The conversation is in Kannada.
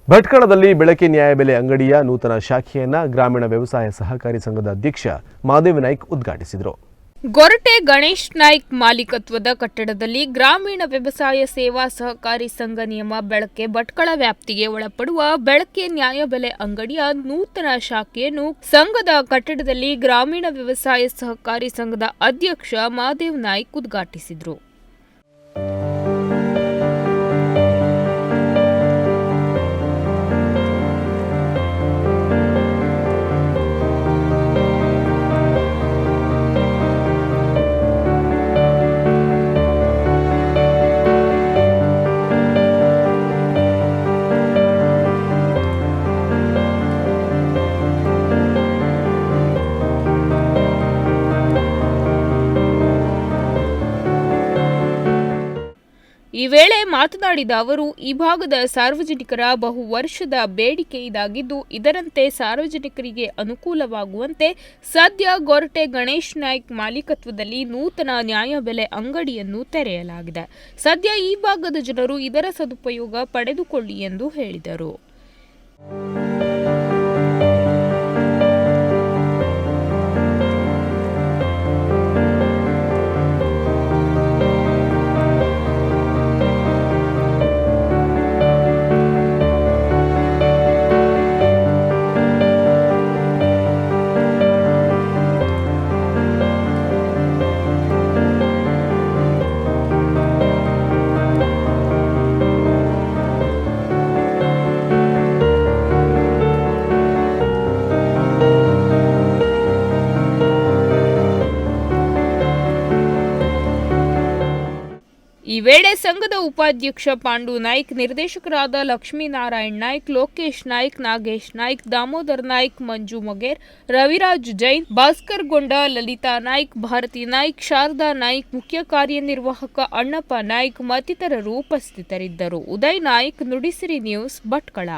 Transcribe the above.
ಭಟ್ಕಳದಲ್ಲಿ ಬೆಳಕೆ ನ್ಯಾಯಬೆಲೆ ಅಂಗಡಿಯ ನೂತನ ಶಾಖೆಯನ್ನು ಗ್ರಾಮೀಣ ವ್ಯವಸಾಯ ಸಹಕಾರಿ ಸಂಘದ ಅಧ್ಯಕ್ಷ ಮಾದೇವ ನಾಯ್ಕ್ ಉದ್ಘಾಟಿಸಿದರು. ಗೊರಟೆ ಗಣೇಶ್ ನಾಯ್ಕ್ ಮಾಲೀಕತ್ವದ ಕಟ್ಟಡದಲ್ಲಿ ಗ್ರಾಮೀಣ ವ್ಯವಸಾಯ ಸೇವಾ ಸಹಕಾರಿ ಸಂಘ ನಿಯಮ ಬೆಳಕೆ ಭಟ್ಕಳ ವ್ಯಾಪ್ತಿಗೆ ಒಳಪಡುವ ಬೆಳಕೆ ನ್ಯಾಯಬೆಲೆ ಅಂಗಡಿಯ ನೂತನ ಶಾಖೆಯನ್ನು ಸಂಘದ ಕಟ್ಟಡದಲ್ಲಿ ಗ್ರಾಮೀಣ ವ್ಯವಸಾಯ ಸಹಕಾರಿ ಸಂಘದ ಅಧ್ಯಕ್ಷ ಮಾದೇವ ನಾಯ್ಕ್ ಉದ್ಘಾಟಿಸಿದರು. ಈ ವೇಳೆ ಮಾತನಾಡಿದ ಅವರು, ಈ ಭಾಗದ ಸಾರ್ವಜನಿಕರ ಬಹು ವರ್ಷದ ಬೇಡಿಕೆ ಇದಾಗಿದ್ದು, ಇದರಂತೆ ಸಾರ್ವಜನಿಕರಿಗೆ ಅನುಕೂಲವಾಗುವಂತೆ ಸದ್ಯ ಗೊರಟೆ ಗಣೇಶ್ ನಾಯ್ಕ್ ಮಾಲೀಕತ್ವದಲ್ಲಿ ನೂತನ ನ್ಯಾಯಬೆಲೆ ಅಂಗಡಿಯನ್ನು ತೆರೆಯಲಾಗಿದೆ. ಸದ್ಯ ಈ ಭಾಗದ ಜನರು ಇದರ ಸದುಪಯೋಗ ಪಡೆದುಕೊಳ್ಳಿ ಎಂದು ಹೇಳಿದರು. ಈ ವೇಳೆ ಸಂಘದ ಉಪಾಧ್ಯಕ್ಷ ಪಾಂಡು ನಾಯ್ಕ್, ನಿರ್ದೇಶಕರಾದ ಲಕ್ಷ್ಮೀನಾರಾಯಣ್ ನಾಯ್ಕ್, ಲೋಕೇಶ್ ನಾಯ್ಕ್, ನಾಗೇಶ್ ನಾಯ್ಕ್, ದಾಮೋದರ್ ನಾಯ್ಕ್, ಮಂಜು ಮೊಗೇರ್, ರವಿರಾಜ್ ಜೈನ್, ಭಾಸ್ಕರ್ ಗೊಂಡ, ಲಲಿತಾ ನಾಯ್ಕ್, ಭಾರತಿ ನಾಯ್ಕ್, ಶಾರದಾ ನಾಯ್ಕ್, ಮುಖ್ಯ ಕಾರ್ಯನಿರ್ವಾಹಕ ಅಣ್ಣಪ್ಪ ನಾಯ್ಕ್ ಮತ್ತಿತರರು ಉಪಸ್ಥಿತರಿದ್ದರು. ಉದಯ್ ನಾಯ್ಕ್, ನುಡಿಸಿರಿ ನ್ಯೂಸ್, ಭಟ್ಕಳ.